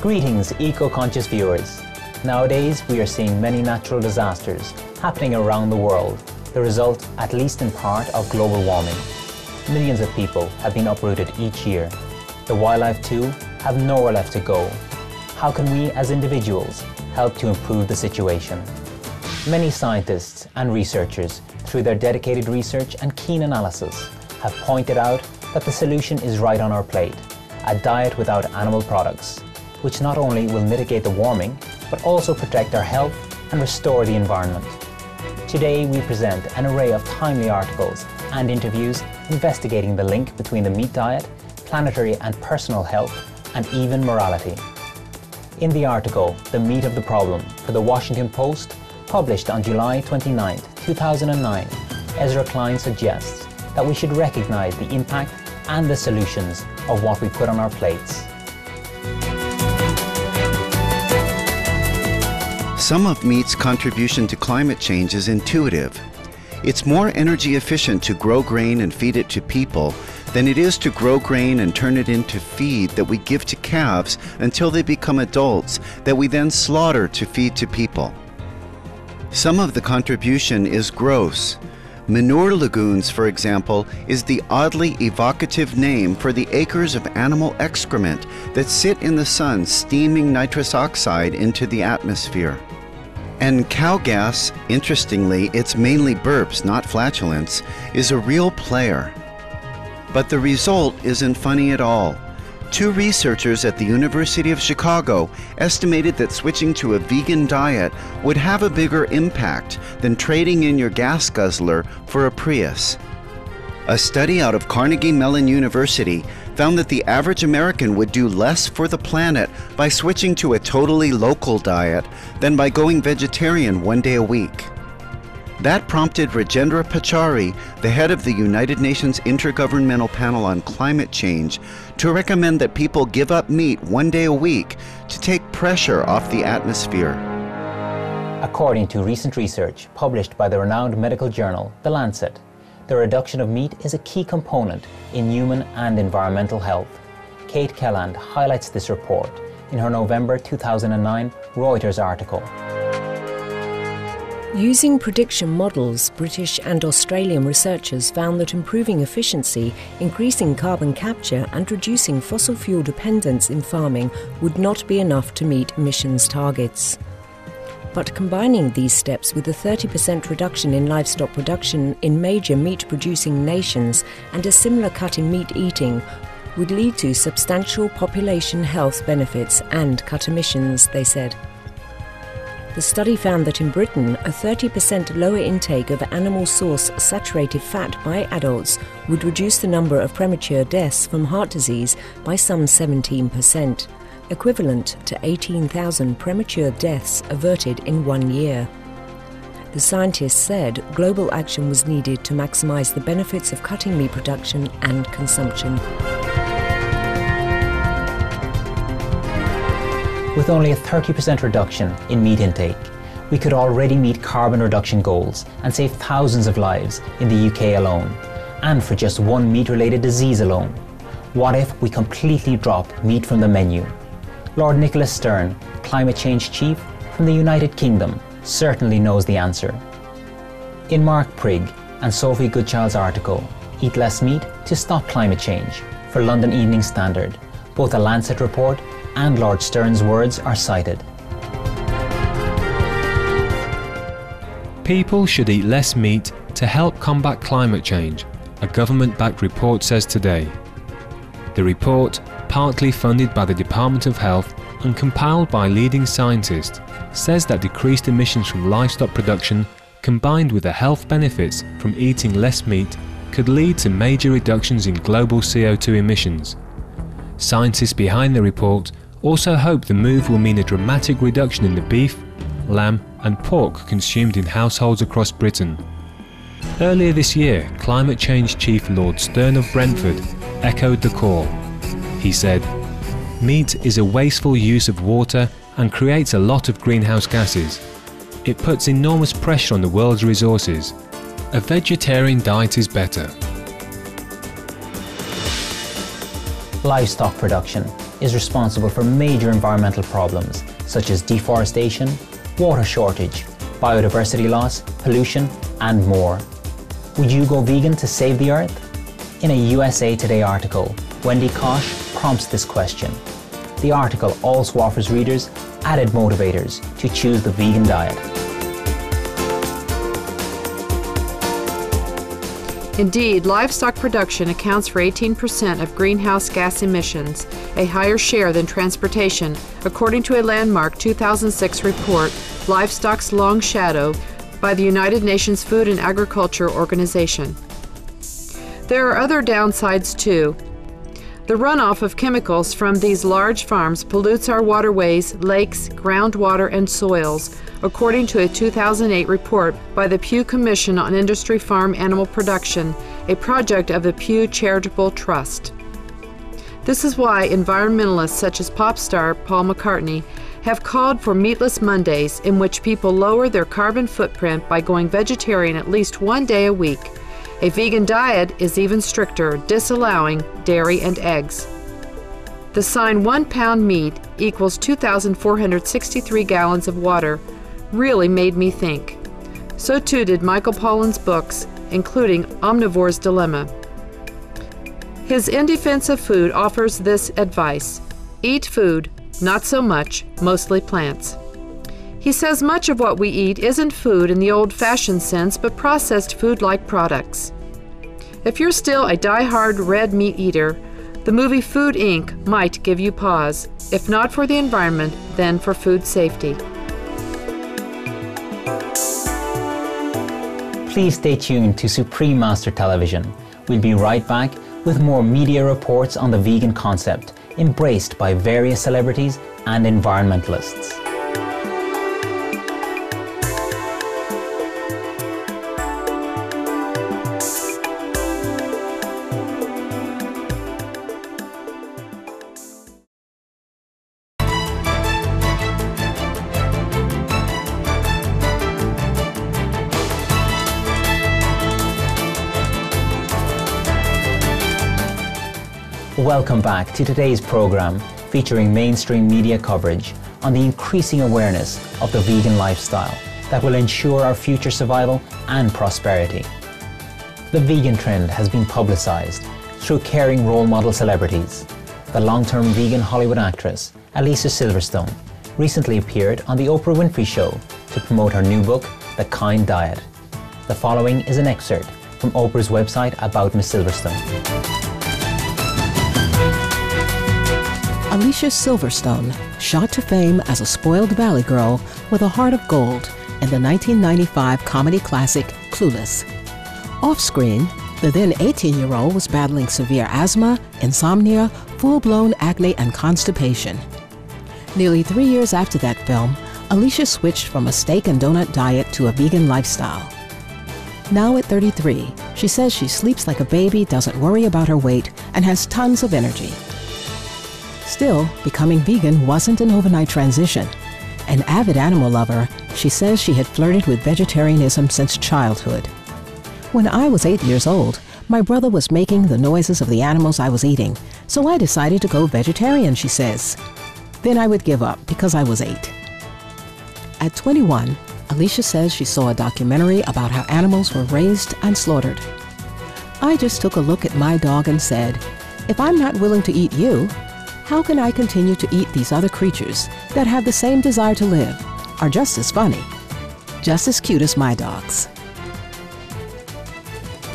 Greetings, eco-conscious viewers. Nowadays, we are seeing many natural disasters happening around the world, the result, at least in part, of global warming. Millions of people have been uprooted each year. The wildlife, too, have nowhere left to go. How can we, as individuals, help to improve the situation? Many scientists and researchers, through their dedicated research and keen analysis, have pointed out that the solution is right on our plate: a diet without animal products, which not only will mitigate the warming, but also protect our health and restore the environment. Today we present an array of timely articles and interviews investigating the link between the meat diet, planetary and personal health, and even morality. In the article, The Meat of the Problem, for the Washington Post, published on July 29, 2009, Ezra Klein suggests that we should recognize the impact and the solutions of what we put on our plates. Some of meat's contribution to climate change is intuitive. It's more energy efficient to grow grain and feed it to people than it is to grow grain and turn it into feed that we give to calves until they become adults that we then slaughter to feed to people. Some of the contribution is gross. Manure lagoons, for example, is the oddly evocative name for the acres of animal excrement that sit in the sun steaming nitrous oxide into the atmosphere. And cow gas, interestingly, it's mainly burps, not flatulence, is a real player. But the result isn't funny at all. Two researchers at the University of Chicago estimated that switching to a vegan diet would have a bigger impact than trading in your gas guzzler for a Prius. A study out of Carnegie Mellon University found that the average American would do less for the planet by switching to a totally local diet than by going vegetarian one day a week. That prompted Rajendra Pachauri, the head of the United Nations Intergovernmental Panel on Climate Change, to recommend that people give up meat one day a week to take pressure off the atmosphere. According to recent research published by the renowned medical journal, The Lancet, the reduction of meat is a key component in human and environmental health. Kate Kelland highlights this report in her November 2009 Reuters article. Using prediction models, British and Australian researchers found that improving efficiency, increasing carbon capture and reducing fossil fuel dependence in farming would not be enough to meet emissions targets. But combining these steps with a 30% reduction in livestock production in major meat-producing nations and a similar cut in meat eating would lead to substantial population health benefits and cut emissions, they said. The study found that in Britain, a 30% lower intake of animal source saturated fat by adults would reduce the number of premature deaths from heart disease by some 17%, equivalent to 18,000 premature deaths averted in 1 year. The scientists said global action was needed to maximize the benefits of cutting meat production and consumption. With only a 30% reduction in meat intake, we could already meet carbon reduction goals and save thousands of lives in the UK alone, and for just one meat-related disease alone. What if we completely dropped meat from the menu? Lord Nicholas Stern, climate change chief from the United Kingdom, certainly knows the answer. In Mark Prigg and Sophie Goodchild's article, Eat Less Meat to Stop Climate Change, for London Evening Standard, both a Lancet report and Lord Stern's words are cited. People should eat less meat to help combat climate change, a government-backed report says today. The report, partly funded by the Department of Health and compiled by leading scientists, says that decreased emissions from livestock production combined with the health benefits from eating less meat could lead to major reductions in global CO2 emissions. Scientists behind the report also hope the move will mean a dramatic reduction in the beef, lamb and pork consumed in households across Britain. Earlier this year, climate change chief Lord Stern of Brentford echoed the call. He said, "Meat is a wasteful use of water and creates a lot of greenhouse gases. It puts enormous pressure on the world's resources. A vegetarian diet is better." Livestock production is responsible for major environmental problems such as deforestation, water shortage, biodiversity loss, pollution, and more. Would you go vegan to save the earth? In a USA Today article, Wendy Kosh prompts this question. The article also offers readers added motivators to choose the vegan diet. Indeed, livestock production accounts for 18% of greenhouse gas emissions, a higher share than transportation, according to a landmark 2006 report, Livestock's Long Shadow, by the United Nations Food and Agriculture Organization. There are other downsides too. The runoff of chemicals from these large farms pollutes our waterways, lakes, groundwater, and soils, according to a 2008 report by the Pew Commission on Industry Farm Animal Production, a project of the Pew Charitable Trust. This is why environmentalists such as pop star Paul McCartney have called for Meatless Mondays, in which people lower their carbon footprint by going vegetarian at least one day a week. A vegan diet is even stricter, disallowing dairy and eggs. The sign 1 pound meat equals 2,463 gallons of water really made me think. So too did Michael Pollan's books, including Omnivore's Dilemma. His In Defense of Food offers this advice: eat food, not so much, mostly plants. He says much of what we eat isn't food in the old-fashioned sense, but processed food-like products. If you're still a die-hard red meat eater, the movie Food Inc. might give you pause, if not for the environment, then for food safety. Please stay tuned to Supreme Master Television. We'll be right back with more media reports on the vegan concept, embraced by various celebrities and environmentalists. Welcome back to today's program, featuring mainstream media coverage on the increasing awareness of the vegan lifestyle that will ensure our future survival and prosperity. The vegan trend has been publicized through caring role model celebrities. The long-term vegan Hollywood actress, Alicia Silverstone, recently appeared on The Oprah Winfrey Show to promote her new book, The Kind Diet. The following is an excerpt from Oprah's website about Ms. Silverstone. Alicia Silverstone shot to fame as a spoiled valley girl with a heart of gold in the 1995 comedy classic Clueless. Off-screen, the then 18-year-old was battling severe asthma, insomnia, full-blown acne, and constipation. Nearly 3 years after that film, Alicia switched from a steak and donut diet to a vegan lifestyle. Now at 33, she says she sleeps like a baby, doesn't worry about her weight, and has tons of energy. Still, becoming vegan wasn't an overnight transition. An avid animal lover, she says she had flirted with vegetarianism since childhood. When I was 8 years old, my brother was making the noises of the animals I was eating, so I decided to go vegetarian, she says. Then I would give up because I was 8. At 21, Alicia says she saw a documentary about how animals were raised and slaughtered. I just took a look at my dog and said, if I'm not willing to eat you, how can I continue to eat these other creatures that have the same desire to live, are just as funny, just as cute as my dogs?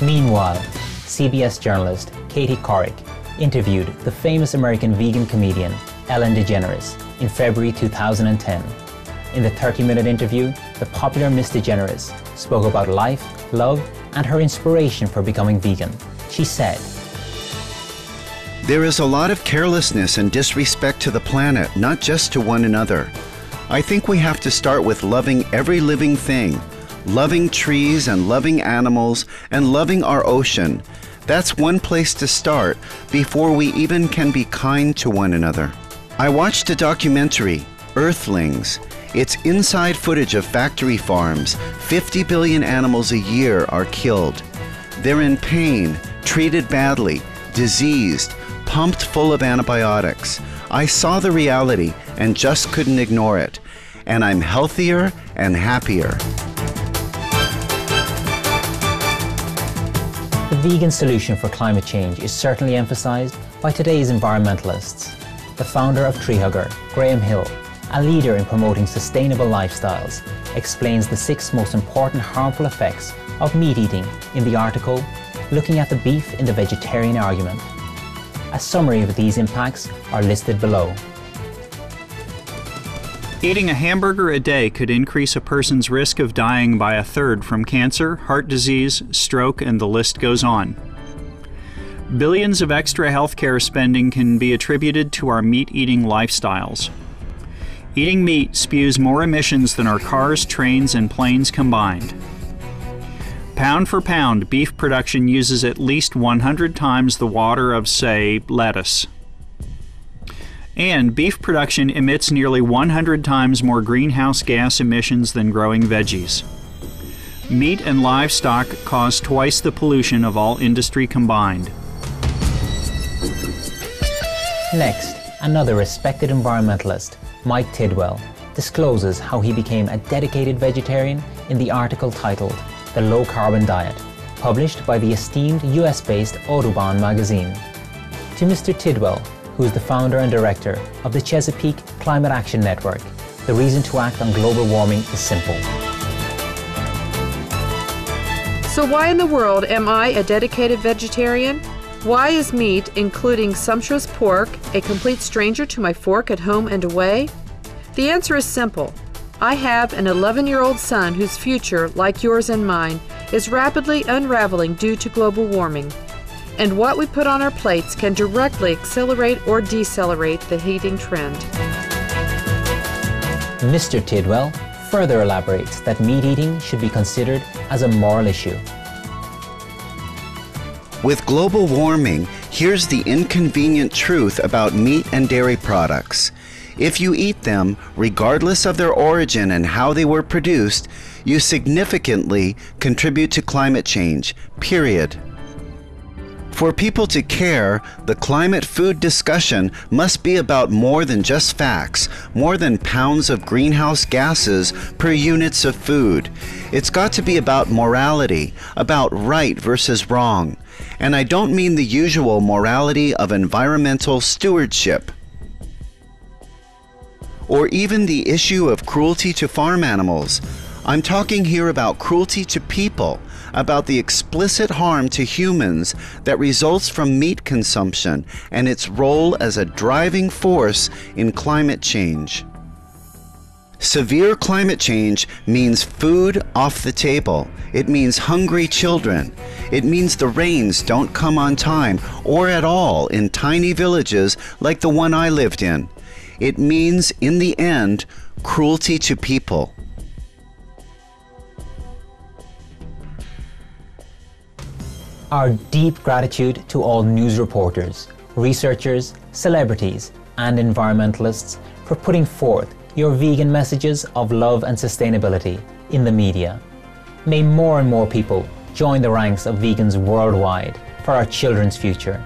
Meanwhile, CBS journalist Katie Couric interviewed the famous American vegan comedian Ellen DeGeneres in February 2010. In the 30-minute interview, the popular Miss DeGeneres spoke about life, love, and her inspiration for becoming vegan. She said, "There is a lot of carelessness and disrespect to the planet, not just to one another. I think we have to start with loving every living thing, loving trees and loving animals and loving our ocean. That's one place to start before we even can be kind to one another." I watched a documentary, Earthlings. It's inside footage of factory farms. 50 billion animals a year are killed. They're in pain, treated badly, diseased, pumped full of antibiotics. I saw the reality and just couldn't ignore it. And I'm healthier and happier. The vegan solution for climate change is certainly emphasized by today's environmentalists. The founder of Treehugger, Graham Hill, a leader in promoting sustainable lifestyles, explains the 6 most important harmful effects of meat eating in the article Looking at the Beef in the Vegetarian Argument. A summary of these impacts are listed below. Eating a hamburger a day could increase a person's risk of dying by 1/3 from cancer, heart disease, stroke, and the list goes on. Billions of extra healthcare spending can be attributed to our meat-eating lifestyles. Eating meat spews more emissions than our cars, trains, and planes combined. Pound for pound, beef production uses at least 100 times the water of, say, lettuce. And beef production emits nearly 100 times more greenhouse gas emissions than growing veggies. Meat and livestock cause twice the pollution of all industry combined. Next, another respected environmentalist, Mike Tidwell, discloses how he became a dedicated vegetarian in the article titled The Low Carbon Diet, published by the esteemed US-based Audubon magazine. To Mr. Tidwell, who is the founder and director of the Chesapeake Climate Action Network, the reason to act on global warming is simple. So why in the world am I a dedicated vegetarian? Why is meat, including sumptuous pork, a complete stranger to my fork at home and away? The answer is simple. I have an 11-year-old son whose future, like yours and mine, is rapidly unraveling due to global warming. And what we put on our plates can directly accelerate or decelerate the heating trend. Mr. Tidwell further elaborates that meat eating should be considered as a moral issue. With global warming, here's the inconvenient truth about meat and dairy products. If you eat them, regardless of their origin and how they were produced, you significantly contribute to climate change, period. For people to care, the climate food discussion must be about more than just facts, more than pounds of greenhouse gases per units of food. It's got to be about morality, about right versus wrong. And I don't mean the usual morality of environmental stewardship, or even the issue of cruelty to farm animals. I'm talking here about cruelty to people, about the explicit harm to humans that results from meat consumption and its role as a driving force in climate change. Severe climate change means food off the table. It means hungry children. It means the rains don't come on time or at all in tiny villages like the one I lived in. It means, in the end, cruelty to people. Our deep gratitude to all news reporters, researchers, celebrities, and environmentalists for putting forth your vegan messages of love and sustainability in the media. May more and more people join the ranks of vegans worldwide for our children's future.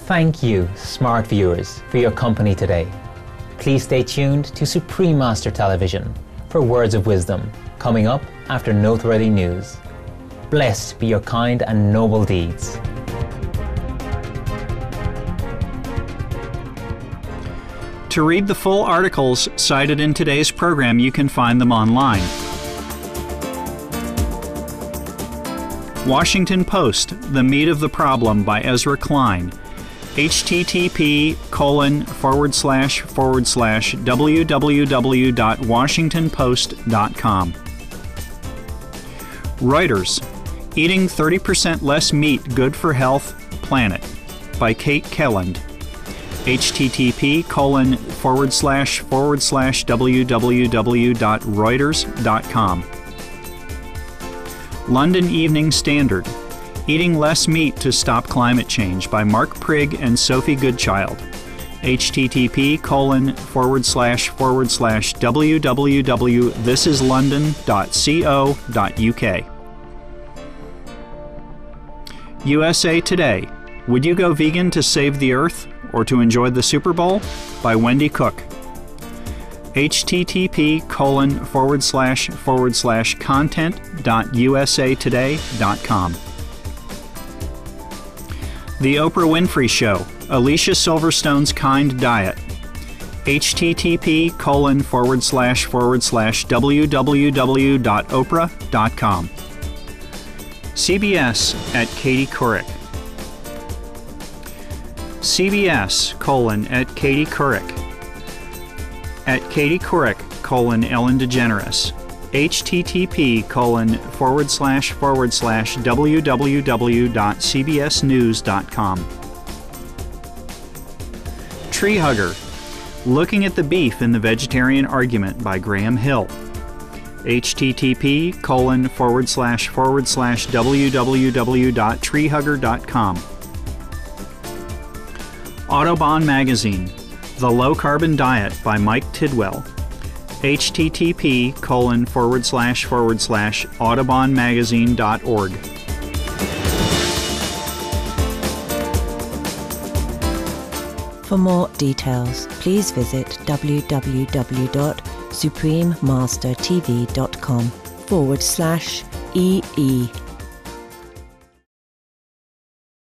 Thank you, smart viewers, for your company today. Please stay tuned to Supreme Master Television for words of wisdom coming up after noteworthy news. Blessed be your kind and noble deeds. To read the full articles cited in today's program, you can find them online. Washington Post, The Meat of the Problem by Ezra Klein. http://www.washingtonpost.com. Reuters, Eating 30% Less Meat Good for Health, Planet by Kate Kelland. http://www.reuters.com. London Evening Standard, Eating Less Meat to Stop Climate Change by Mark Prigg and Sophie Goodchild. http://www.thisislondon.co.uk. USA Today, Would You Go Vegan to Save the Earth or to Enjoy the Super Bowl? By Wendy Cook. http://content.usatoday.com. The Oprah Winfrey Show, Alicia Silverstone's Kind Diet. http://www.oprah.com. CBS at Katie Couric. CBS:@Katie Couric. At Katie Couric: Ellen DeGeneres. http://www.cbsnews.com. Tree Hugger: Looking at the Beef in the Vegetarian Argument by Graham Hill. http://www.treehugger.com. Autobahn Magazine: The Low Carbon Diet by Mike Tidwell. http://autobahnmagazine.org. For more details, please visit www.suprememastertv.com/EE